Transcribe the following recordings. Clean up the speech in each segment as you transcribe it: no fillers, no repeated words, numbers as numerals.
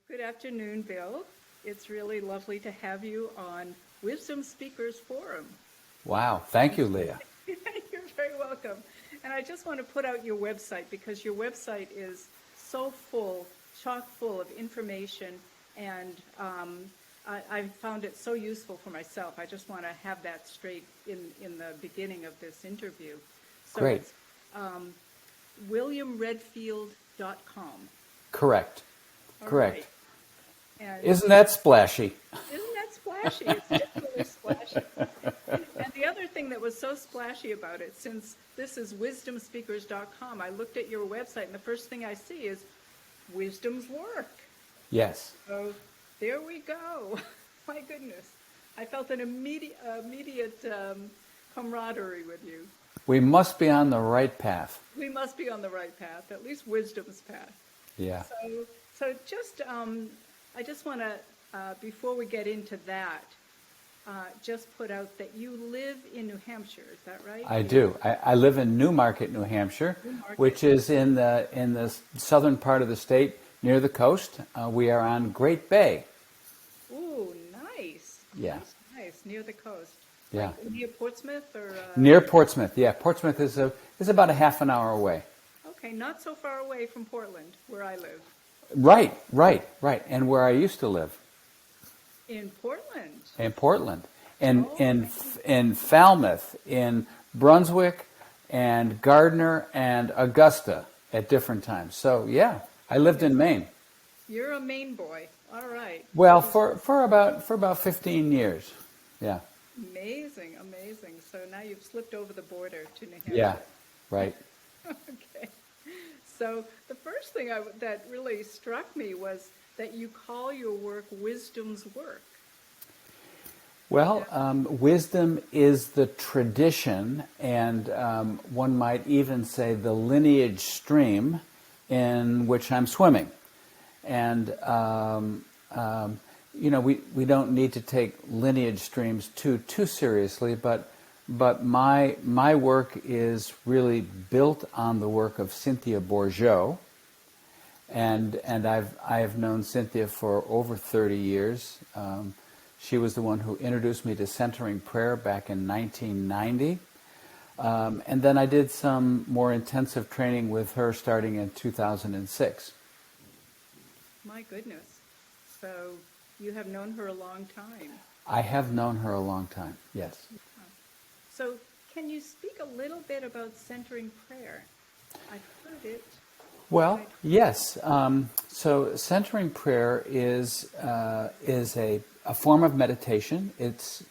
Good afternoon, Bill. It's really lovely to have you on Wisdom Speakers Forum. Wow, thank you, Leah. You're very welcome. And I just want to put out your website because your website is so full, chock full of information, and I found it so useful for myself. I just want to have that straight in the beginning of this interview. So Great. It's WilliamRedfield.com. Correct. All Correct. right. And Isn't that splashy? isn't that splashy? It's just really splashy. And the other thing that was so splashy about it, since this is wisdomspeakers.com, I looked at your website and the first thing I see is Wisdom's Work. Yes. So there we go. My goodness. I felt an immediate camaraderie with you. We must be on the right path. We must be on the right path, at least wisdom's path. Yeah. So just, I just want to, before we get into that, just put out that you live in New Hampshire. Is that right? I do. I live in Newmarket, New Hampshire, which is in the southern part of the state near the coast. We are on Great Bay. Ooh, nice. Yeah. Nice. Near the coast. Yeah. Like near Portsmouth or? Near Portsmouth. Yeah, Portsmouth is about a half an hour away. Okay, not so far away from Portland, where I live. Right. And where I used to live. In Portland. In Portland. In Falmouth, in Brunswick, and Gardner, and Augusta at different times. So, yeah, I lived in Maine. You're a Maine boy. All right. Well, for about 15 years. Yeah. Amazing. So now you've slipped over the border to New Hampshire. Yeah, right. Okay. So the first thing that really struck me was that you call your work wisdom's work. Well, wisdom is the tradition, and one might even say the lineage stream in which I'm swimming. And, we don't need to take lineage streams too seriously, but my work is really built on the work of Cynthia Bourgeot, and I've known Cynthia for over 30 years. She was the one who introduced me to centering prayer back in 1990, and then I did some more intensive training with her starting in 2006. My goodness! So you have known her a long time. I have known her a long time. Yes. So can you speak a little bit about centering prayer? I've heard it. Well, yes. So centering prayer is a form of meditation. It's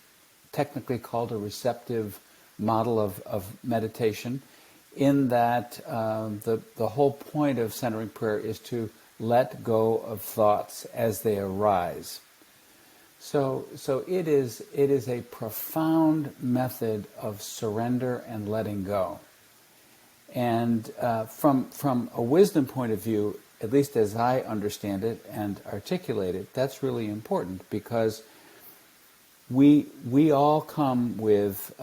technically called a receptive model of meditation, in that the whole point of centering prayer is to let go of thoughts as they arise. So it is a profound method of surrender and letting go. And from a wisdom point of view, at least as I understand it and articulate it, that's really important, because we all come with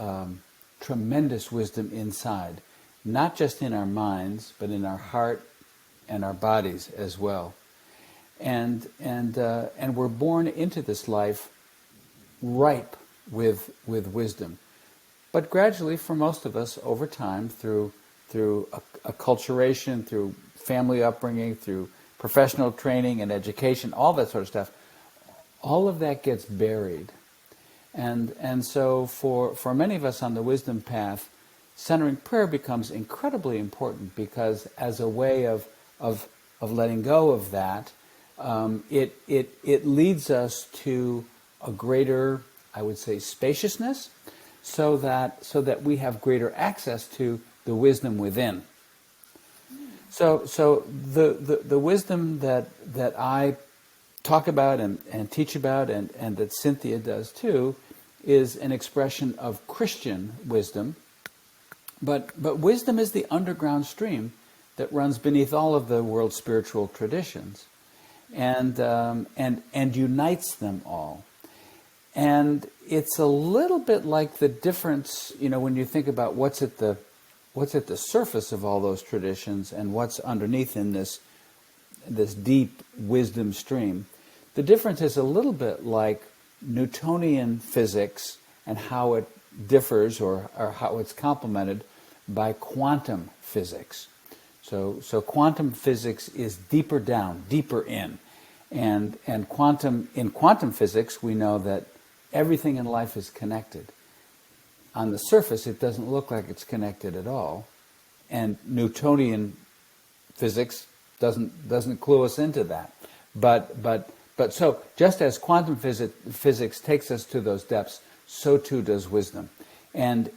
tremendous wisdom inside, not just in our minds, but in our heart and our bodies as well. And we're born into this life ripe with wisdom. But gradually, for most of us, over time, through acculturation, through family upbringing, through professional training and education, all that sort of stuff, all of that gets buried. And so for many of us on the wisdom path, centering prayer becomes incredibly important, because as a way of letting go of that, it leads us to a greater, I would say, spaciousness, so that we have greater access to the wisdom within. So the wisdom that I talk about and teach about, and that Cynthia does too, is an expression of Christian wisdom. But wisdom is the underground stream that runs beneath all of the world's spiritual traditions, and unites them all. And it's a little bit like the difference, when you think about what's at the surface of all those traditions and what's underneath in this this deep wisdom stream. The difference is a little bit like Newtonian physics and how it differs or how it's complemented by quantum physics. So quantum physics is deeper down, deeper in. And in quantum physics, we know that everything in life is connected. On the surface, it doesn't look like it's connected at all. And Newtonian physics doesn't clue us into that. But so just as quantum physics takes us to those depths, so too does wisdom. And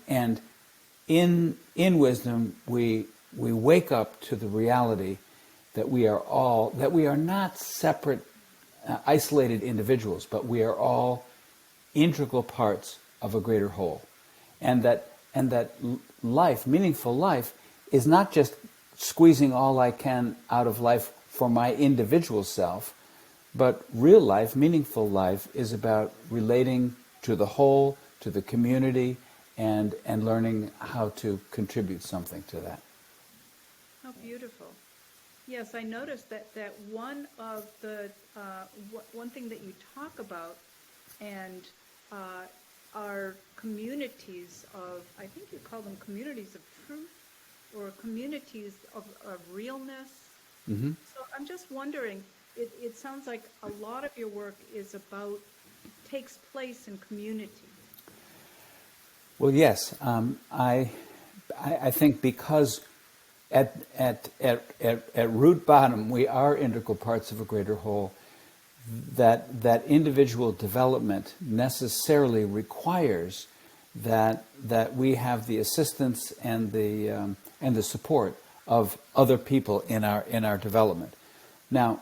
in wisdom, we wake up to the reality that we are not separate, isolated individuals, but we are all integral parts of a greater whole. And that life, meaningful life, is not just squeezing all I can out of life for my individual self, but real life, meaningful life, is about relating to the whole, to the community, and learning how to contribute something to that. How beautiful. Yes, I noticed that one of the, one thing that you talk about and are communities of, I think you call them communities of truth or communities of realness. Mm-hmm. So I'm just wondering, it sounds like a lot of your work takes place in community. Well, yes, I think because at root bottom we are integral parts of a greater whole. That individual development necessarily requires that we have the assistance and the support of other people in our development. Now,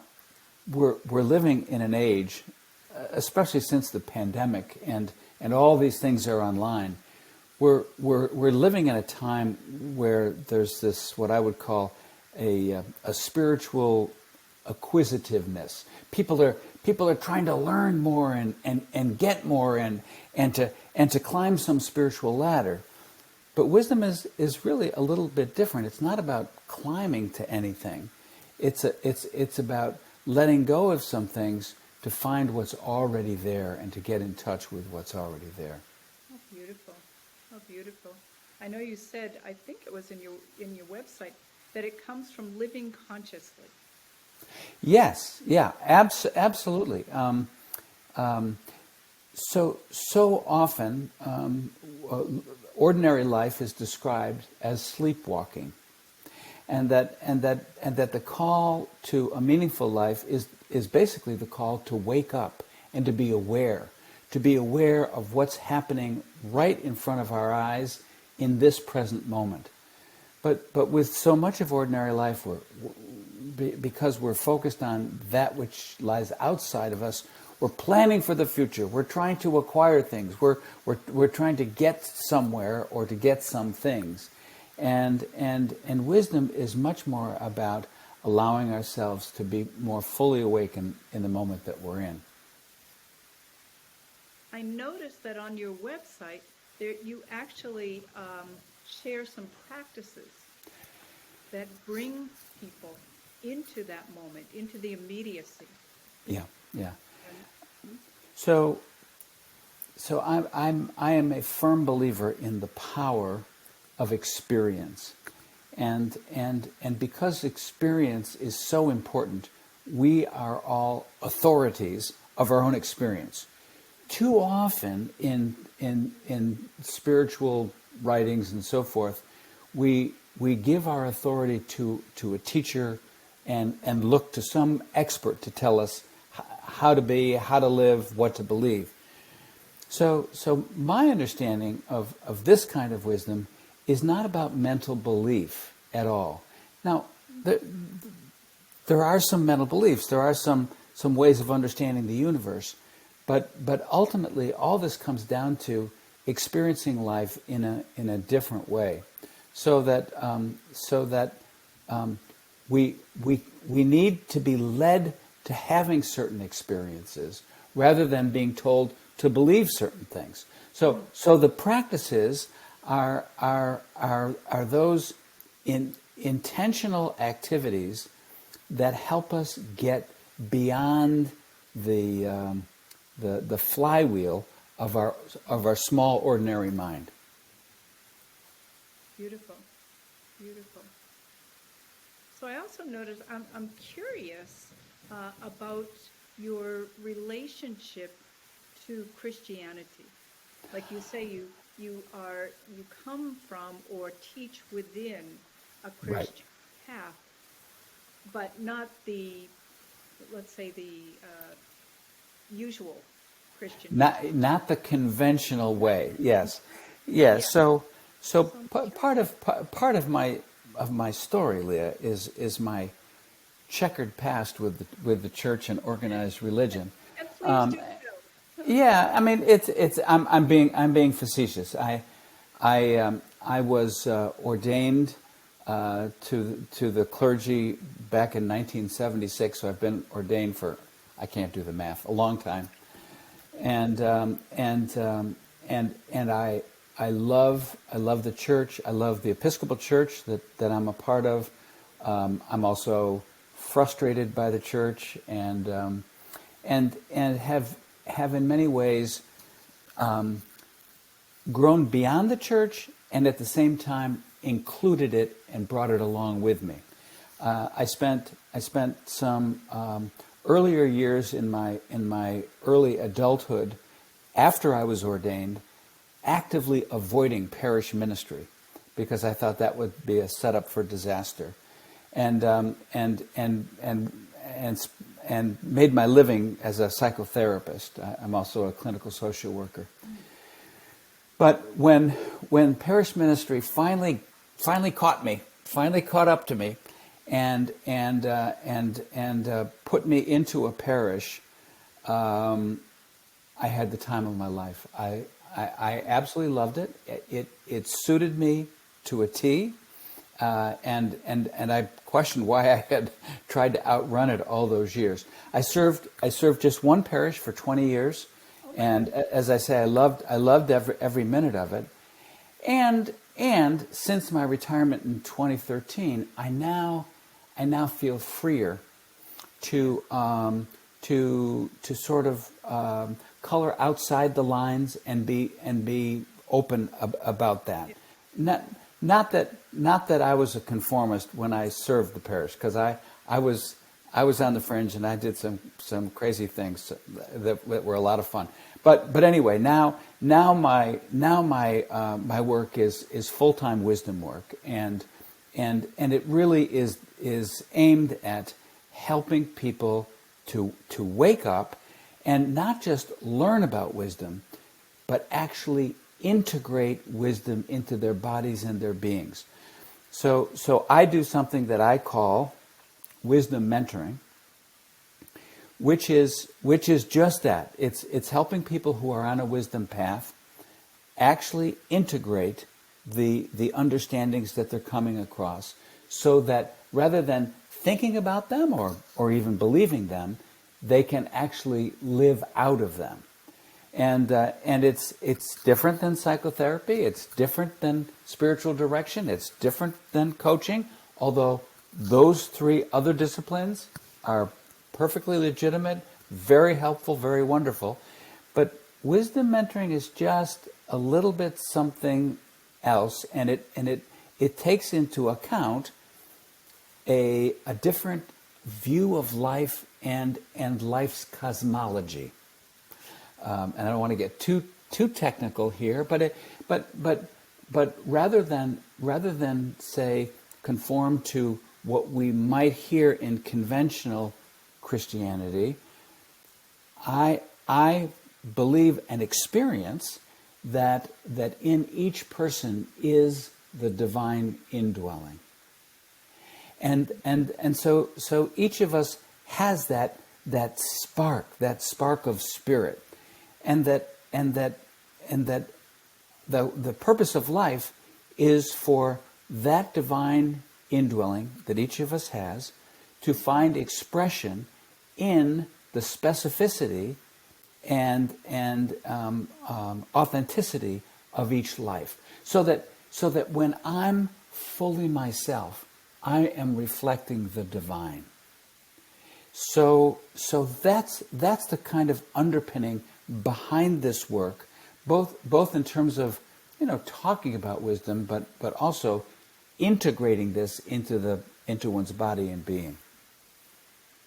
we're living in an age, especially since the pandemic and all these things are online. We're living in a time where there's this, what I would call a spiritual acquisitiveness. People are trying to learn more and get more and to climb some spiritual ladder. But wisdom is really a little bit different. It's not about climbing to anything. It's about letting go of some things to find what's already there and to get in touch with what's already there. Oh, beautiful. Oh, beautiful. I know you said, I think it was in your website, that it comes from living consciously. Yes, yeah, absolutely. So often, ordinary life is described as sleepwalking, and that the call to a meaningful life is basically the call to wake up and to be aware of what's happening right in front of our eyes in this present moment. But with so much of ordinary life, because we're focused on that which lies outside of us, we're planning for the future. We're trying to acquire things. We're trying to get somewhere or to get some things, and wisdom is much more about allowing ourselves to be more fully awakened in the moment that we're in. I noticed that on your website, you actually share some practices that bring people into that moment, into the immediacy. Yeah. So I am a firm believer in the power of experience, and because experience is so important, we are all authorities of our own experience. Too often in spiritual writings and so forth, we give our authority to a teacher and look to some expert to tell us how to be, how to live, what to believe. So my understanding of this kind of wisdom is not about mental belief at all. Now, there are some mental beliefs, there are some ways of understanding the universe, but ultimately all this comes down to experiencing life in a different way, so that we need to be led to having certain experiences rather than being told to believe certain things. So the practices are those intentional activities that help us get beyond the flywheel of our small ordinary mind. Beautiful, beautiful. So I also noticed, I'm curious about your relationship to Christianity. Like you say, you come from or teach within a Right. Christian path, but not the, let's say, the usual Christian path. Not the conventional way. Yes, Yeah. part of my story, Leah, is my checkered past with the church and organized religion. And please do so. Yeah, I mean it's I'm being facetious. I was ordained to the clergy back in 1976, so I've been ordained for, I can't do the math, a long time, and I love the church. I love the Episcopal Church that I'm a part of. I'm also frustrated by the church and have in many ways grown beyond the church and at the same time included it and brought it along with me. I spent some earlier years in my early adulthood, after I was ordained, actively avoiding parish ministry because I thought that would be a setup for disaster, and made my living as a psychotherapist. I'm also a clinical social worker. But when parish ministry finally caught up to me, and put me into a parish, I had the time of my life. I absolutely loved it. It suited me to a T, and I questioned why I had tried to outrun it all those years. I served just one parish for 20 years, and as I say, I loved every minute of it. And since my retirement in 2013, I now feel freer to sort of color outside the lines and be open about that. Not that I was a conformist when I served the parish, because I was on the fringe and I did some crazy things that were a lot of fun. But anyway, now my work is full-time wisdom work, and it really is aimed at helping people to wake up and not just learn about wisdom, but actually integrate wisdom into their bodies and their beings. So I do something that I call wisdom mentoring, which is just that. It's helping people who are on a wisdom path actually integrate the understandings that they're coming across, so that rather than thinking about them or even believing them, they can actually live out of them. And it's different than psychotherapy. It's different than spiritual direction. It's different than coaching, although those three other disciplines are perfectly legitimate, very helpful, very wonderful. But wisdom mentoring is just a little bit something else, and it takes into account a different view of life and life's cosmology. And I don't want to get too technical here, but rather than say conform to what we might hear in conventional Christianity, I believe and experience that in each person is the divine indwelling, and so each of us has that spark of spirit, and that the purpose of life is for that divine indwelling that each of us has to find expression in the specificity and authenticity of each life, so that when I'm fully myself, I am reflecting the divine. So that's the kind of underpinning behind this work, both in terms of talking about wisdom, but also integrating this into one's body and being.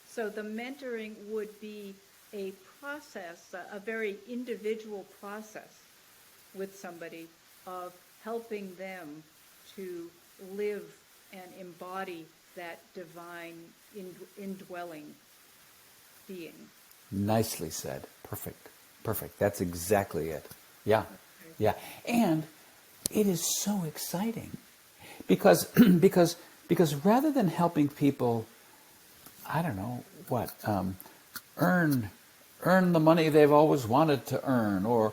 So the mentoring would be a process, a very individual process with somebody of helping them to live and embody that divine indwelling being. Nicely said. Perfect. Perfect. That's exactly it. Yeah. Okay. Yeah. And it is so exciting because because rather than helping people, I don't know what, earn the money they've always wanted to earn, or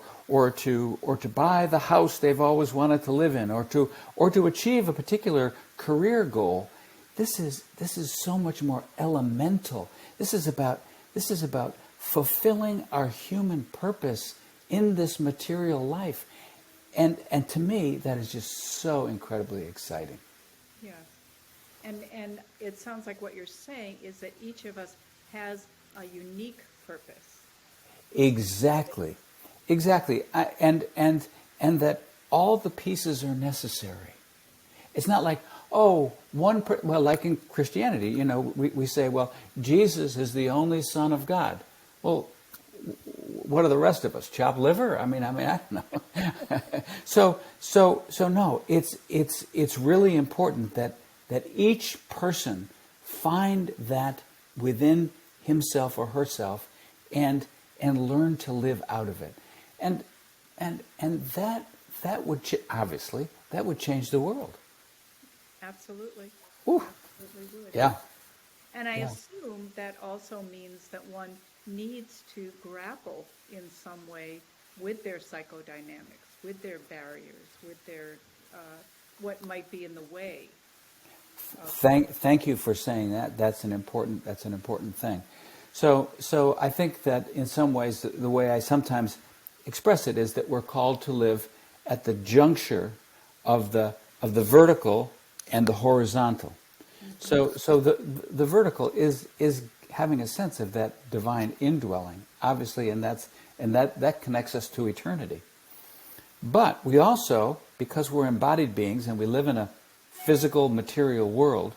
to buy the house they've always wanted to live in, or to achieve a particular career goal. This is so much more elemental. This is about fulfilling our human purpose in this material life. And to me, that is just so incredibly exciting. Yeah. And it sounds like what you're saying is that each of us has a unique purpose. Exactly. And that all the pieces are necessary. It's not like, well, like in Christianity, we say, well, Jesus is the only Son of God. Well, what are the rest of us? Chopped liver? I mean, I don't know. So no, it's really important that each person find that within himself or herself and learn to live out of it. And that would obviously that would change the world. Absolutely. Ooh. Absolutely would. Yeah. And I Yeah. assume that also means that one needs to grapple in some way with their psychodynamics, with their barriers, with their what might be in the way. Thank you for saying that. That's an important thing. So I think that in some ways the way I sometimes express it is that we're called to live at the juncture of the vertical and the horizontal. Mm-hmm. So the vertical is having a sense of that divine indwelling, obviously, and that connects us to eternity. But we also, because we're embodied beings and we live in a physical, material world,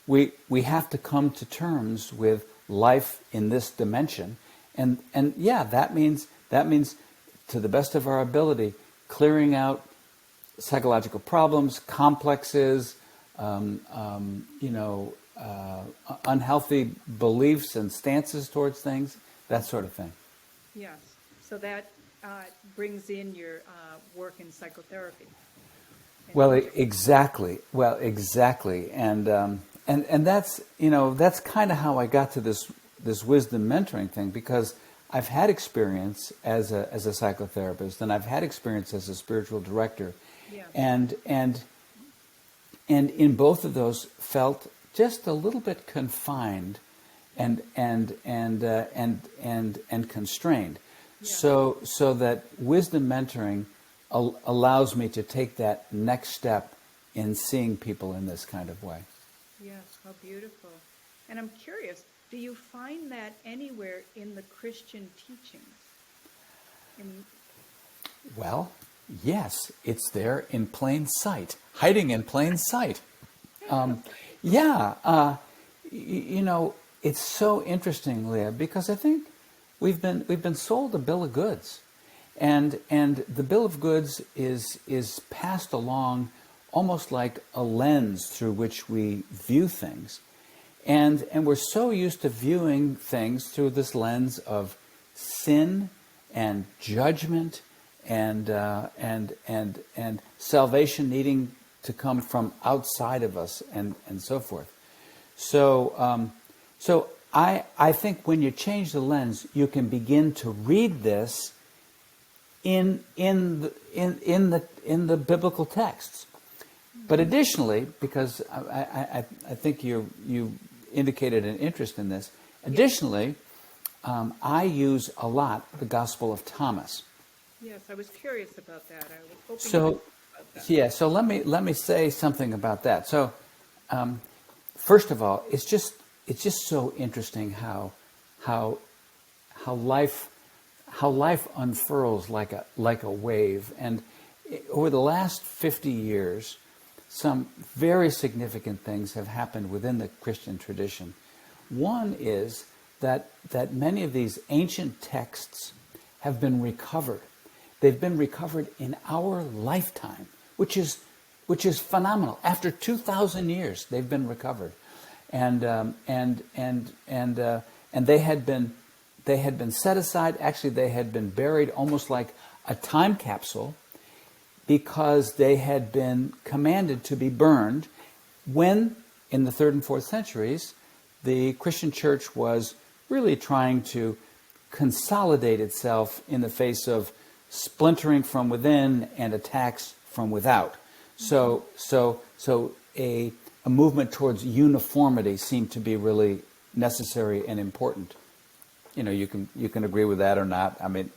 we have to come to terms with life in this dimension, and yeah, that means to the best of our ability, clearing out psychological problems, complexes, unhealthy beliefs and stances towards things, that sort of thing. Yes. So that brings in your work in psychotherapy. Well, exactly. And that's kind of how I got to this wisdom mentoring thing, because I've had experience as a psychotherapist, and I've had experience as a spiritual director, Yeah. and in both of those felt just a little bit confined and constrained. Yeah. So that wisdom mentoring allows me to take that next step in seeing people in this kind of way. Yes, how beautiful. And I'm curious, do you find that anywhere in the Christian teachings? Well, yes, it's there in plain sight, hiding in plain sight. It's so interesting, Leah, because I think we've been sold a bill of goods, and the bill of goods is passed along almost like a lens through which we view things, and we're so used to viewing things through this lens of sin and judgment and salvation needing to come from outside of us and so forth. So I think when you change the lens, you can begin to read this in the biblical texts. But additionally, because I think you indicated an interest in this, additionally, I use a lot the Gospel of Thomas. Yes, I was curious about that. I was hoping So, you could talk about that. yeah. So let me say something about that. So, first of all, it's it's just so interesting how life unfurls like a wave. And over the last 50 years, some very significant things have happened within the Christian tradition. One is that many of these ancient texts have been recovered. They've been recovered in our lifetime, which is phenomenal. After 2,000 years, they've been recovered, and they had been set aside. Actually, they had been buried almost like a time capsule, because they had been commanded to be burned when, in the 3rd and 4th centuries, the Christian church was really trying to consolidate itself in the face of splintering from within and attacks from without. So a movement towards uniformity seemed to be really necessary and important. You can agree with that or not. I mean,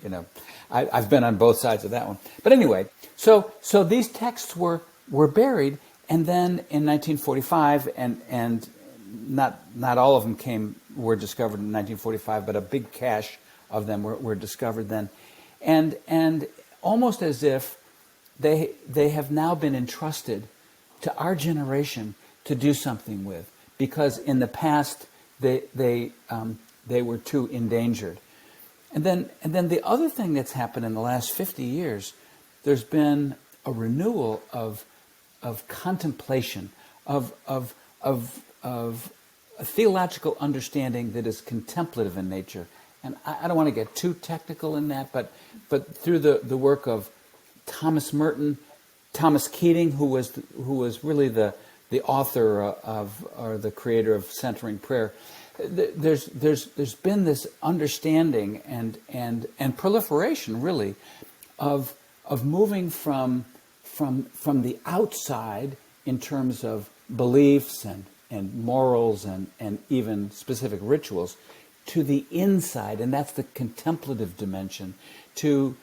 I've been on both sides of that one. But anyway, so these texts were buried, and then in 1945, and not all of them were discovered in 1945, but a big cache of them were discovered then, and almost as if they have now been entrusted to our generation to do something with, because in the past they were too endangered. And then the other thing that's happened in the last 50 years, there's been a renewal of contemplation, of a theological understanding that is contemplative in nature. And I don't want to get too technical in that, but through the work of Thomas Merton, Thomas Keating, who was really the author of, or the creator of centering prayer, there's been this understanding and proliferation, really, of moving from the outside in terms of beliefs and morals and even specific rituals, to the inside, and that's the contemplative dimension, to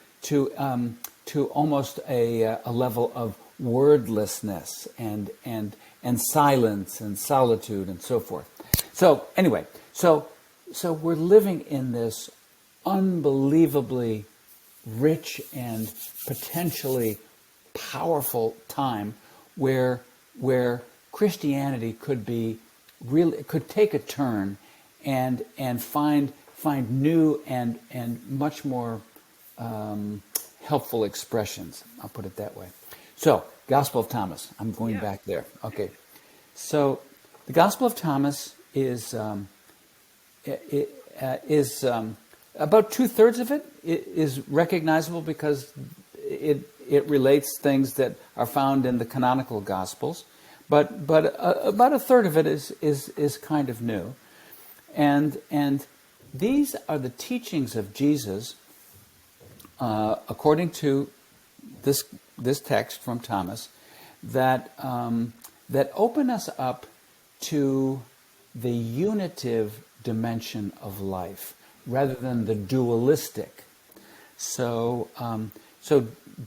almost a level of wordlessness and silence and solitude and so forth. So anyway, so we're living in this unbelievably rich and potentially powerful time where Christianity could take a turn and find new and much more helpful expressions. I'll put it that way. So, Gospel of Thomas. I'm going back there. Okay. So, the Gospel of Thomas is about 2/3 of it is recognizable because it relates things that are found in the canonical Gospels, but about 1/3 of it is kind of new, and these are the teachings of Jesus according to this text from Thomas that open us up to the unitive dimension of life rather than the dualistic. So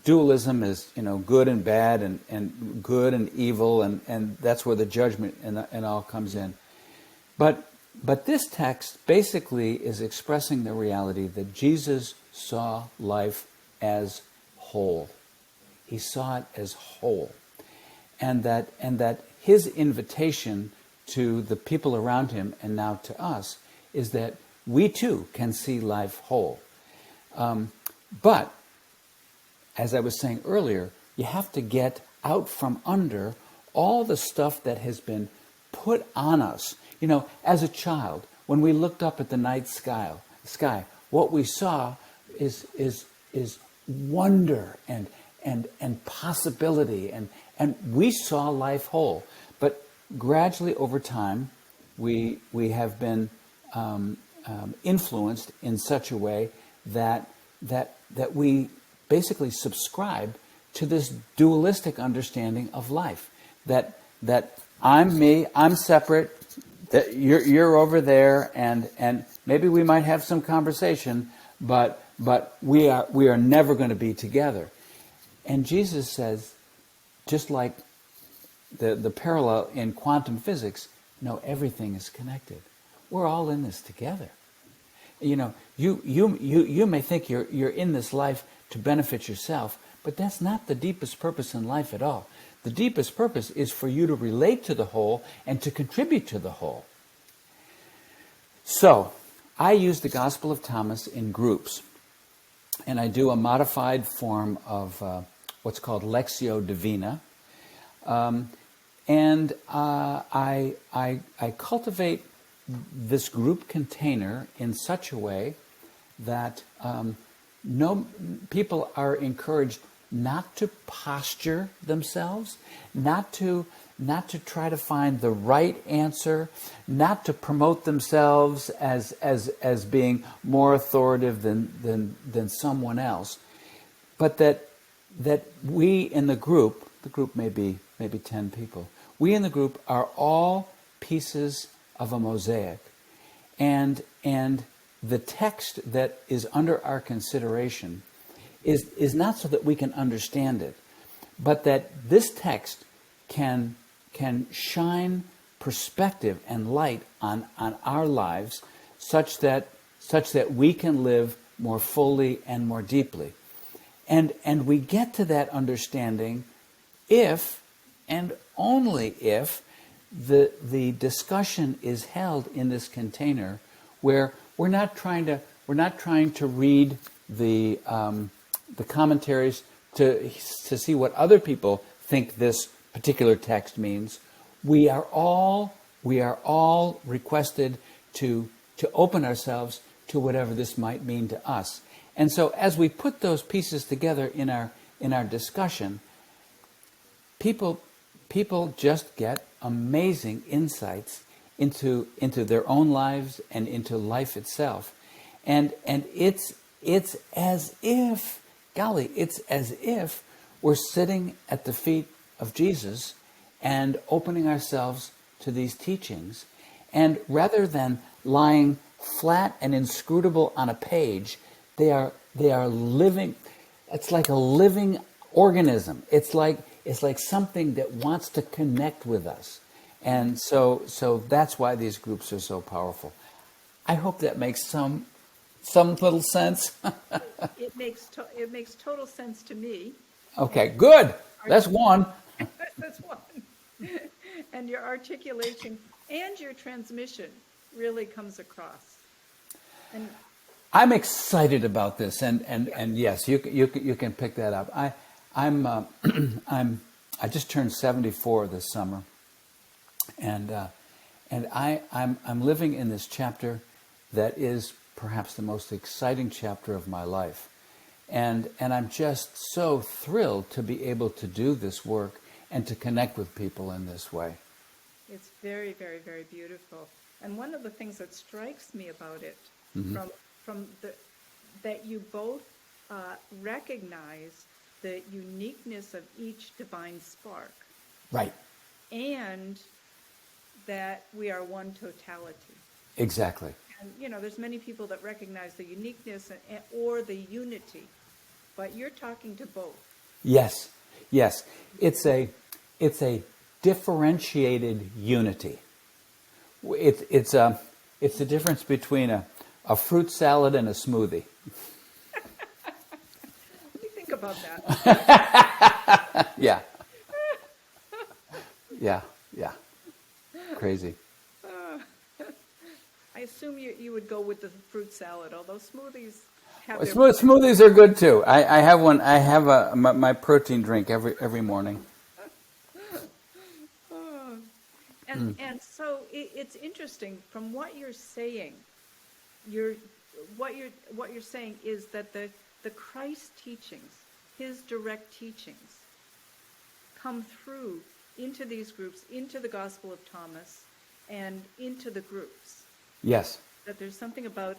dualism is good and bad and good and evil, and that's where the judgment and all comes in. But this text basically is expressing the reality that Jesus saw life as whole. He saw it as whole, and that his invitation to the people around him and now to us is that we too can see life whole. But as I was saying earlier, you have to get out from under all the stuff that has been put on us. As a child, when we looked up at the night sky, what we saw is wonder and possibility, and we saw life whole. But gradually over time, we have been influenced in such a way that we basically subscribe to this dualistic understanding of life. That I'm me, I'm separate, that you're over there, and maybe we might have some conversation, but we are never going to be together. And Jesus says, just like the parallel in quantum physics, no, everything is connected. we're all in this together. You know, you may think you're in this life to benefit yourself, but that's not the deepest purpose in life at all. The deepest purpose is for you to relate to the whole and to contribute to the whole. So, I use the Gospel of Thomas in groups, and I do a modified form of what's called Lectio Divina, and I cultivate this group container in such a way that no people are encouraged not to posture themselves, not to try to find the right answer, not to promote themselves as being more authoritative than someone else, but that we in the group may be maybe 10 people, we in the group are all pieces of a mosaic, and the text that is under our consideration is not so that we can understand it, but that this text can shine perspective and light on our lives such that we can live more fully and more deeply. And we get to that understanding if, and only if, the discussion is held in this container where we're not trying to read the commentaries to see what other people think this particular text means. We are all requested to open ourselves to whatever this might mean to us. And so as we put those pieces together in our discussion, people just get amazing insights into their own lives and into life itself. And it's as if, golly, it's as if we're sitting at the feet of Jesus and opening ourselves to these teachings. And rather than lying flat and inscrutable on a page, they are living. It's like a living organism. It's like something that wants to connect with us. And so that's why these groups are so powerful. I hope that makes some little sense. It makes total sense to me. Okay, good. That's one. That's one. And your articulation and your transmission really comes across. And I'm excited about this, and yes, you can pick that up. I just turned 74 this summer, and I'm living in this chapter that is perhaps the most exciting chapter of my life, and I'm just so thrilled to be able to do this work and to connect with people in this way. it's very, very, very beautiful. And one of the things that strikes me about it, that you both recognize the uniqueness of each divine spark. Right. And that we are one totality. Exactly. And, there's many people that recognize the uniqueness or the unity, but you're talking to both. Yes. It's a differentiated unity. It's the difference between a fruit salad and a smoothie. Let me think about that. Yeah. Crazy. I assume you would go with the fruit salad, although smoothies have their... Smoothies are good too. I have one. I have my protein drink every morning. And so it's interesting from what you're saying. What you're saying is that the Christ teachings, his direct teachings, come through into these groups, into the Gospel of Thomas, and into the groups. Yes. That there's something about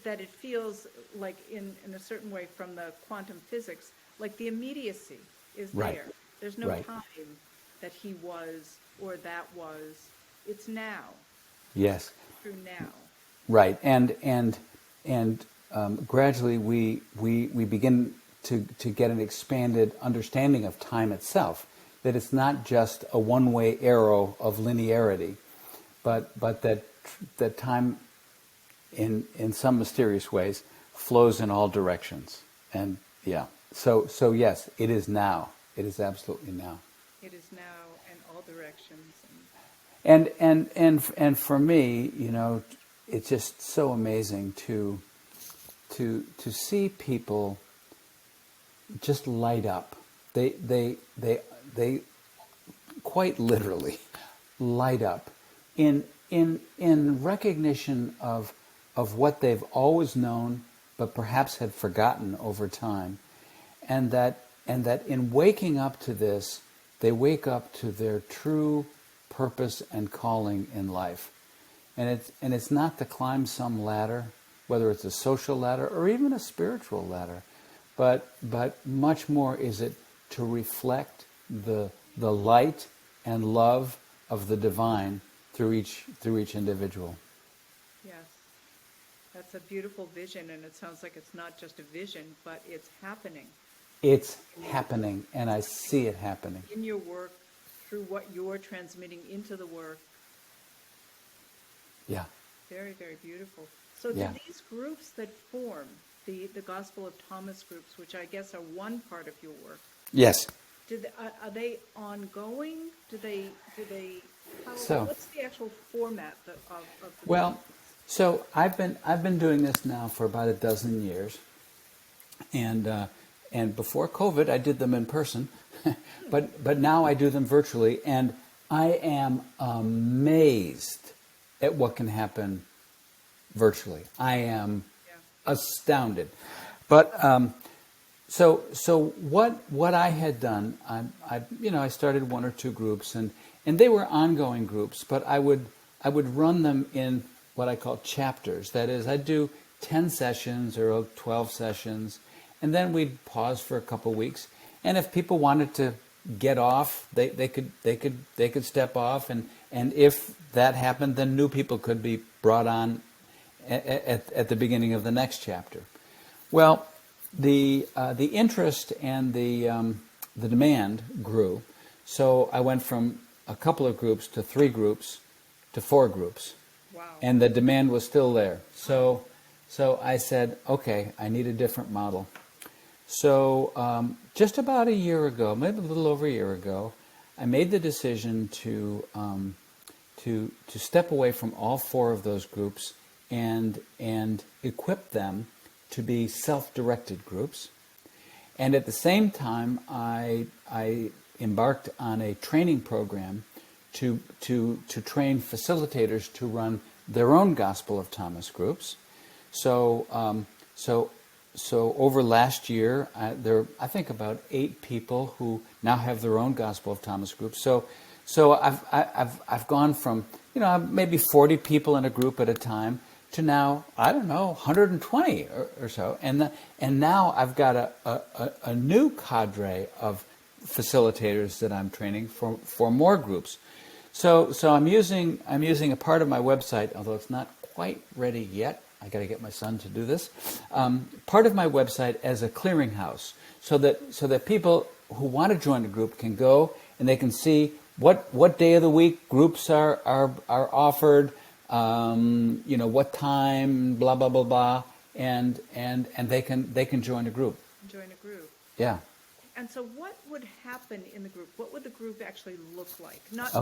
that it feels like in a certain way from the quantum physics, like the immediacy is Right. there. There's no Right. time that he was or that was. It's now. Yes. Through now. Right. And gradually we begin to get an expanded understanding of time itself. That it's not just a one-way arrow of linearity, but that time in some mysterious ways flows in all directions. And yeah, so yes, it is now. It is absolutely now. It is now in all directions. And for me, it's just so amazing to see people just light up. They quite literally light up in recognition of what they've always known, but perhaps had forgotten over time, and that in waking up to this, they wake up to their true purpose and calling in life, and it's not to climb some ladder, whether it's a social ladder or even a spiritual ladder, but much more is it to reflect the light and love of the divine through each individual. Yes, that's a beautiful vision, and it sounds like it's not just a vision, but it's happening. It's happening, and I see it happening. In your work, through what you're transmitting into the work. Yeah. Very, very beautiful. So do these groups that form, the Gospel of Thomas groups, which I guess are one part of your work, Yes. are they ongoing? What's the actual format of the Well, so I've been doing this now for about a dozen years, and before COVID I did them in person, but now I do them virtually, and I am amazed at what can happen virtually. I am astounded. But so what I had done, I started one or two groups, and they were ongoing groups, but I would run them in what I call chapters. That is, I'd do 10 sessions or 12 sessions, and then we'd pause for a couple weeks. And if people wanted to get off, they could step off, and if that happened, then new people could be brought on at the beginning of the next chapter. Well, the interest and the demand grew, so I went from a couple of groups to 3 groups to 4 groups. Wow. And the demand was still there. So I said, okay, I need a different model. So just about a year ago, maybe a little over a year ago, I made the decision to step away from all 4 of those groups and equip them to be self-directed groups. And at the same time, I embarked on a training program to train facilitators to run their own Gospel of Thomas groups. So over last year, there are, I think, about 8 people who now have their own Gospel of Thomas groups. So I've gone from maybe 40 people in a group at a time to now, I don't know, 120 or so, and now I've got a new cadre of facilitators that I'm training for more groups. So I'm using a part of my website, although it's not quite ready yet. I got to get my son to do this. Part of my website as a clearinghouse, so that people who want to join the group can go and they can see what day of the week groups are offered, what time, blah blah blah blah, and they can join a group. Join a group. Yeah. And so, what would happen in the group? What would the group actually look like? Not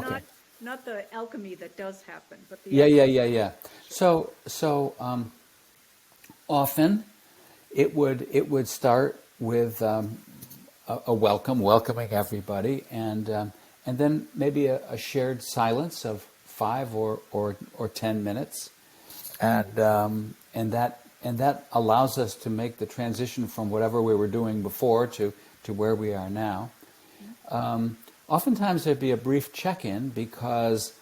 the alchemy that does happen, but the Yeah. So often it would start with a welcoming everybody, and then maybe a shared silence of 5 or 10 minutes, and that allows us to make the transition from whatever we were doing before to where we are now. Oftentimes there'd be a brief check-in, because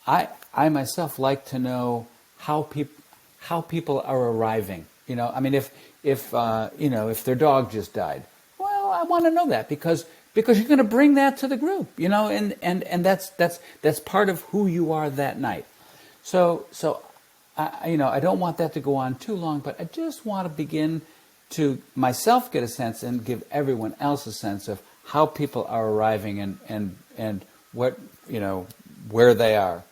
I myself like to know how people are arriving. If their dog just died, well, I want to know that because you're going to bring that to the group, and that's part of who you are that night. So I don't want that to go on too long, but I just want to begin to myself get a sense and give everyone else a sense of how people are arriving and what, where they are.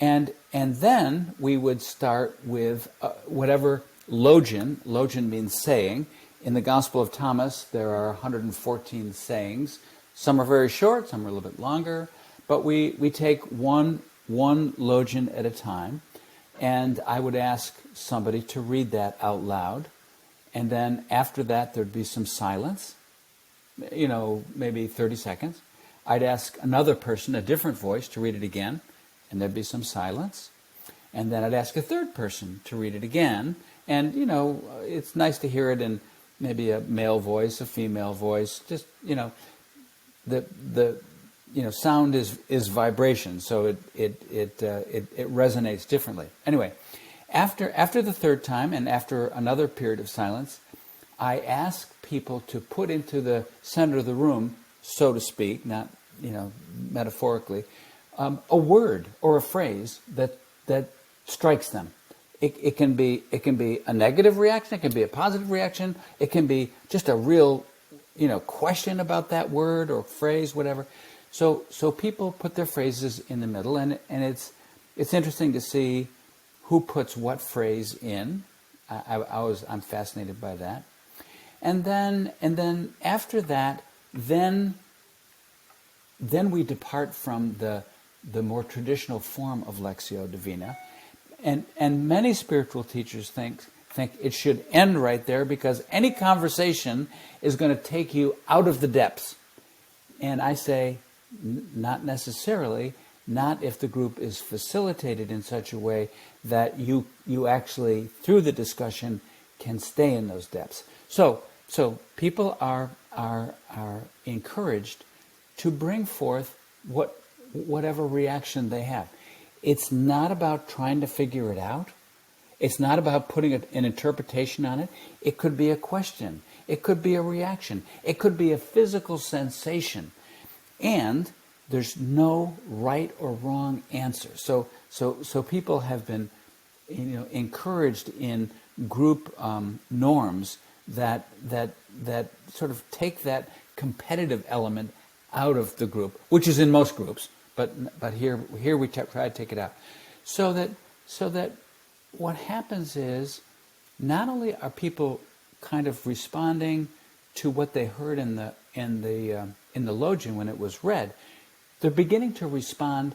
And then we would start with whatever logion. Logion means saying. In the Gospel of Thomas, there are 114 sayings. Some are very short, some are a little bit longer, but we take one logion at a time, and I would ask somebody to read that out loud, and then after that there'd be some silence, maybe 30 seconds. I'd ask another person, a different voice, to read it again, and there'd be some silence. And then I'd ask a third person to read it again, and it's nice to hear it in maybe a male voice, a female voice, just the sound is vibration, so it resonates differently. Anyway, after the third time and after another period of silence, I ask people to put into the center of the room, so to speak, not metaphorically, a word or a phrase that strikes them. It can be a negative reaction, it can be a positive reaction, it can be just a real question about that word or phrase, whatever. So people put their phrases in the middle, and it's interesting to see who puts what phrase in. I'm fascinated by that. And then after that, then we depart from the more traditional form of Lectio Divina. And many spiritual teachers think it should end right there, because any conversation is going to take you out of the depths. And I say, not necessarily, not if the group is facilitated in such a way that you actually, through the discussion, can stay in those depths. So people are encouraged to bring forth whatever reaction they have. It's not about trying to figure it out. It's not about putting an interpretation on it. It could be a question. It could be a reaction. It could be a physical sensation. And there's no right or wrong answer. So people have been encouraged in group norms that sort of take that competitive element out of the group, which is in most groups. But here we try to take it out, so that what happens is, not only are people kind of responding to what they heard in the logion when it was read, they're beginning to respond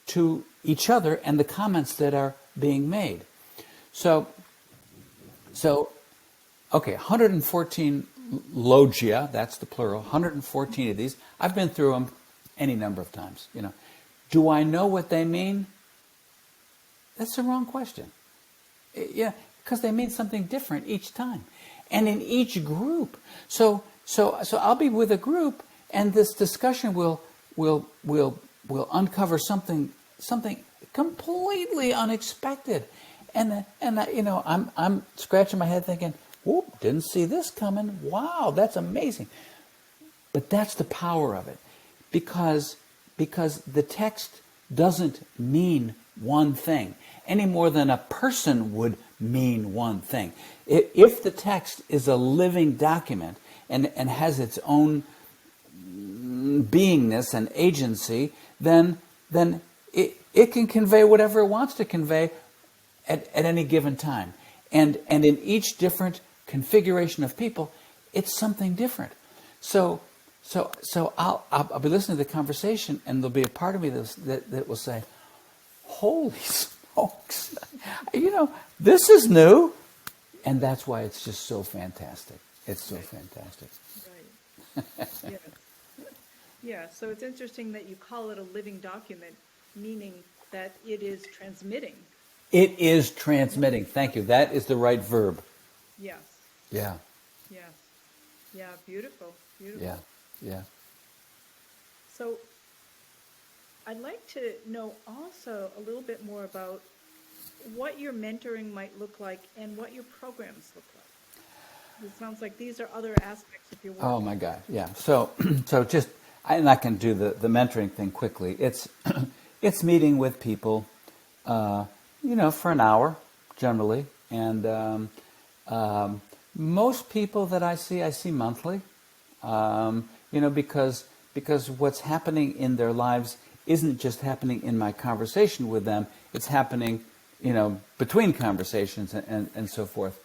to each other and the comments that are being made. So okay, 114 logia, that's the plural, 114 of these. I've been through them any number of times, Do I know what they mean? That's the wrong question. Yeah, because they mean something different each time, and in each group. So I'll be with a group, and this discussion will uncover something completely unexpected, and I'm scratching my head thinking, "Whoop! Didn't see this coming. Wow, that's amazing." But that's the power of it, because the text doesn't mean one thing any more than a person would mean one thing. If the text is a living document and has its own beingness and agency, then it can convey whatever it wants to convey at any given time. And in each different configuration of people, it's something different. So I'll be listening to the conversation, and there'll be a part of me that will say, "Holy smokes, this is new," and that's why it's just so fantastic. It's so fantastic. Right. Yeah. Yeah. So it's interesting that you call it a living document, meaning that it is transmitting. It is transmitting. Thank you. That is the right verb. Yes. Yeah. Yes. Yeah. Beautiful. Beautiful. Yeah. Yeah. So I'd like to know also a little bit more about what your mentoring might look like and what your programs look like. It sounds like these are other aspects of your work. Oh my God. Yeah. So just, I'm not going to do the mentoring thing quickly. It's meeting with people, for an hour generally, and most people that I see monthly. Because what's happening in their lives isn't just happening in my conversation with them, it's happening, between conversations and so forth.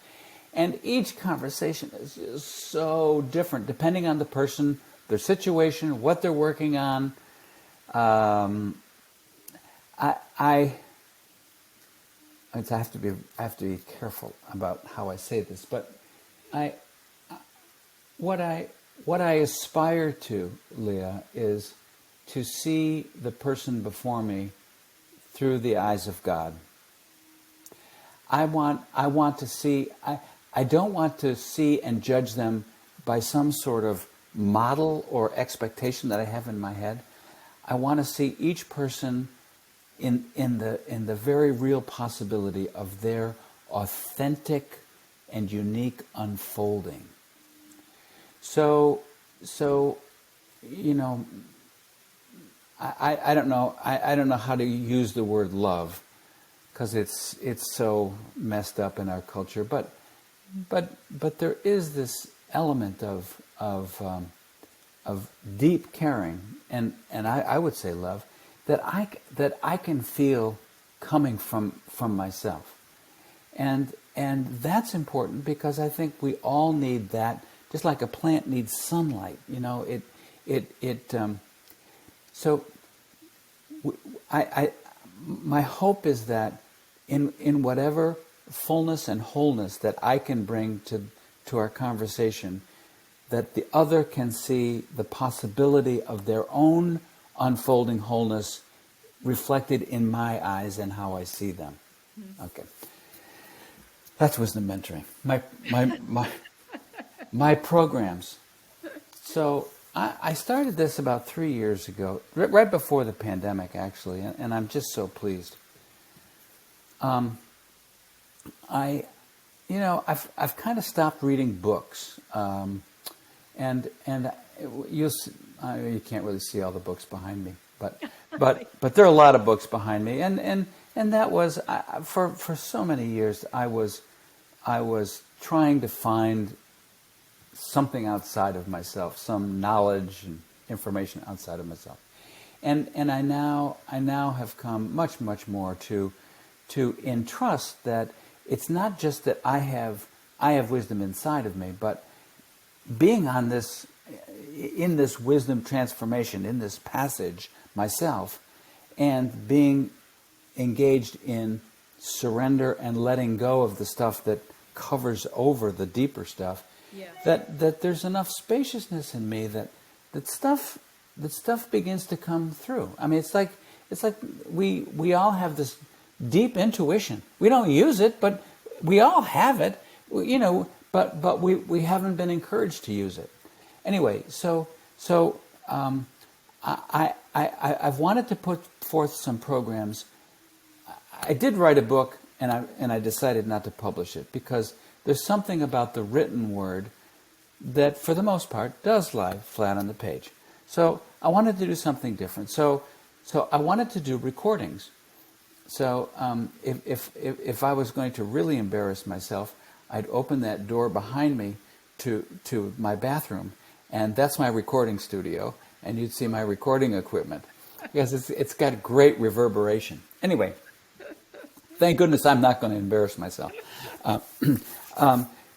And each conversation is just so different, depending on the person, their situation, what they're working on. I have to be careful about how I say this, but what I aspire to, Leah, is to see the person before me through the eyes of God. I want to see. I don't want to see and judge them by some sort of model or expectation that I have in my head. I want to see each person in the very real possibility of their authentic and unique unfolding. So I don't know. I don't know how to use the word love, because it's so messed up in our culture. But there is this element of deep caring and I would say love that I can feel coming from myself, and that's important, because I think we all need that, just like a plant needs sunlight. So my hope is that in whatever fullness and wholeness that I can bring to our conversation, that the other can see the possibility of their own unfolding wholeness reflected in my eyes and how I see them. Okay, that's wisdom mentoring. My programs. So I started this about 3 years ago, right before the pandemic, actually, and I'm just so pleased. I've kind of stopped reading books, and you can't really see all the books behind me, but there are a lot of books behind me, and that was for so many years I was trying to find something outside of myself, some knowledge and information outside of myself, and I now have come much more to entrust that it's not just that I have wisdom inside of me, but being in this wisdom transformation, in this passage myself, and being engaged in surrender and letting go of the stuff that covers over the deeper stuff, yeah. that there's enough spaciousness in me that stuff begins to come through. I mean, it's like we all have this deep intuition. We don't use it, but we all have it, but we haven't been encouraged to use it. Anyway, so I've wanted to put forth some programs. I did write a book, and I decided not to publish it, because there's something about the written word that, for the most part, does lie flat on the page. So I wanted to do something different. So I wanted to do recordings. So if I was going to really embarrass myself, I'd open that door behind me to my bathroom, and that's my recording studio, and you'd see my recording equipment, because it's got great reverberation. Anyway, thank goodness I'm not going to embarrass myself.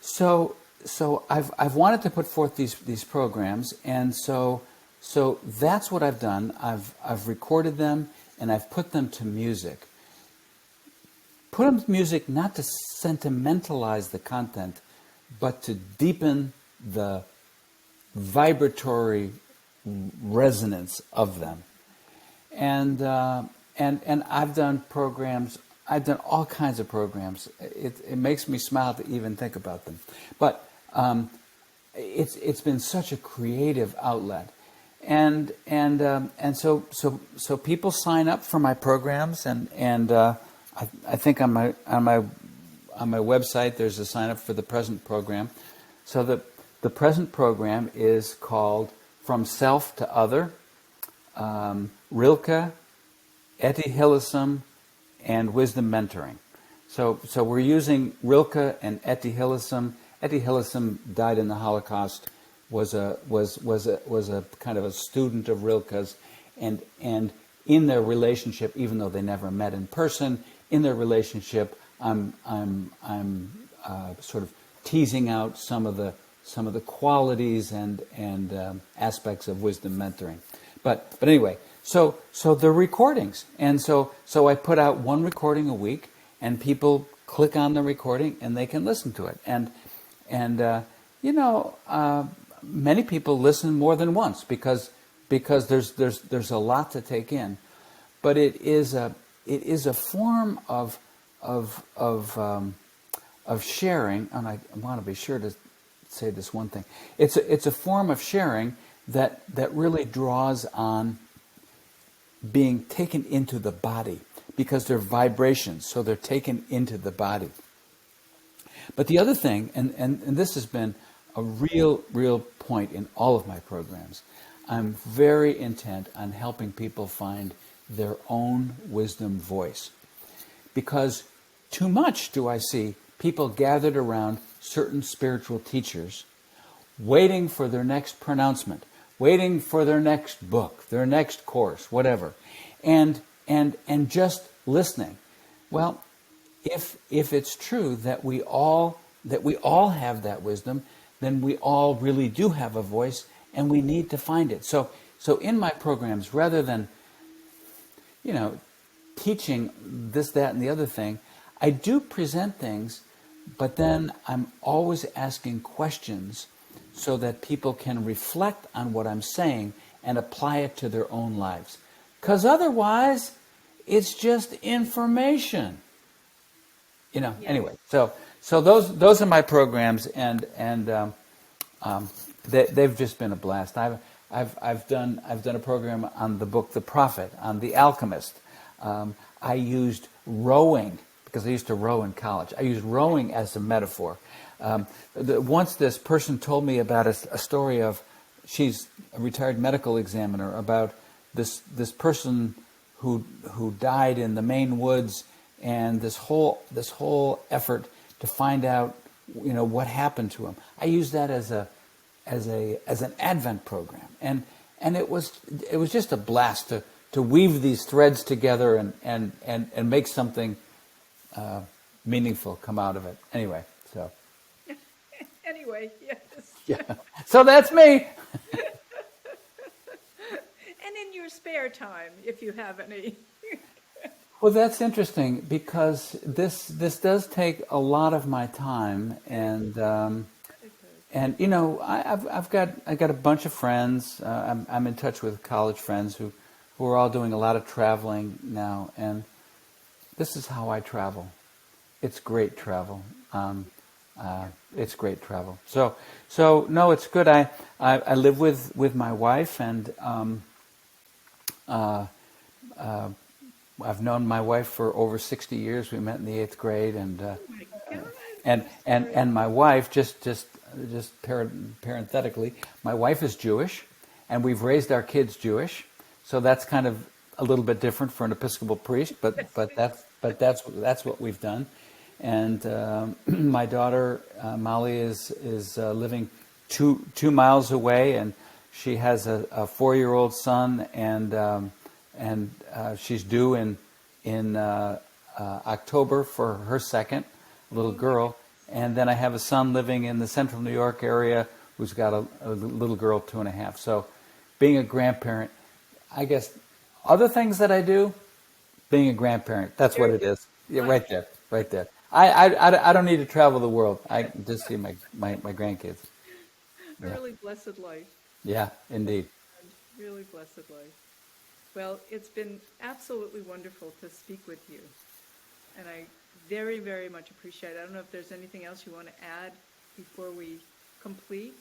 So I've wanted to put forth these programs, and so that's what I've done. I've recorded them, and I've put them to music. Put them to music not to sentimentalize the content, but to deepen the vibratory resonance of them. And I've done programs. I've done all kinds of programs. It makes me smile to even think about them. But it's been such a creative outlet, and so people sign up for my programs, and I think on my website there's a sign up for the present program. So the present program is called From Self to Other, Rilke, Etty Hillesum, and Wisdom Mentoring. So we're using Rilke and Etty Hillesum. Etty Hillesum died in the Holocaust, was a kind of a student of Rilke's, and in their relationship, even though they never met in person. In their relationship, I'm sort of teasing out some of the qualities and aspects of wisdom mentoring. But anyway, so the recordings, and so I put out one recording a week, and people click on the recording and they can listen to it. And many people listen more than once because there's a lot to take in. But it is a form of sharing, and I want to be sure to say this one thing. It's a form of sharing that really draws on being taken into the body, because they're vibrations, so they're taken into the body. But the other thing, and this has been a real point in all of my programs, I'm very intent on helping people find their own wisdom voice. Because too much do I see people gathered around certain spiritual teachers, waiting for their next pronouncement, waiting for their next book, their next course, whatever, and just listening. Well, if it's true that we all have that wisdom, then we all really do have a voice, and we need to find it. So in my programs, rather than teaching this, that, and the other thing, I do present things, but then I'm always asking questions so that people can reflect on what I'm saying and apply it to their own lives. Because otherwise, it's just information. Yes. Anyway, so those are my programs, and they've just been a blast. I've done a program on the book The Prophet, on The Alchemist. I used rowing, because I used to row in college. I used rowing as a metaphor. Once this person told me about a story of, she's a retired medical examiner, about this person who died in the Maine woods, and this whole effort to find out what happened to him. I used that as an Advent program, and it was just a blast to weave these threads together and make something meaningful come out of it. Anyway, so. Anyway, yes. Yeah. So that's me. And in your spare time, if you have any. Well, that's interesting, because this does take a lot of my time, and I've got a bunch of friends. I'm in touch with college friends who are all doing a lot of traveling now, and this is how I travel. It's great travel. It's great travel. So no, it's good. I live with my wife, and I've known my wife for over 60 years. We met in the 8th grade, and my wife, just parenthetically, my wife is Jewish, and we've raised our kids Jewish. So that's kind of a little bit different for an Episcopal priest, but that's what we've done. And my daughter Molly is living 2 miles away, and she has a 4-year-old son, and she's due in October for her second, little girl. And then I have a son living in the central New York area who's got a little girl, 2.5. So being a grandparent, I guess, other things that I do, being a grandparent, that's what it is. Yeah, right there. I don't need to travel the world. I just see my grandkids. A really blessed life. Yeah, indeed. Really blessed life. Well, it's been absolutely wonderful to speak with you, and I very, very much appreciate it. I don't know if there's anything else you want to add before we complete.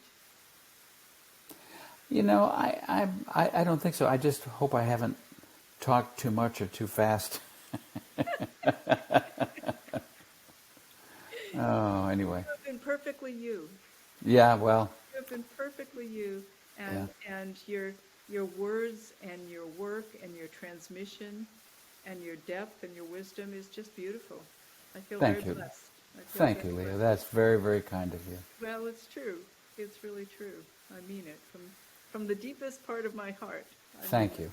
I don't think so. I just hope I haven't talked too much or too fast. Oh, anyway. You have been perfectly you. Yeah, well. You have been perfectly you, and your words and your work and your transmission and your depth and your wisdom is just beautiful. I feel very blessed. Thank you, Leah. That's very, very kind of you. Well, it's true. It's really true. I mean it from the deepest part of my heart. Thank you.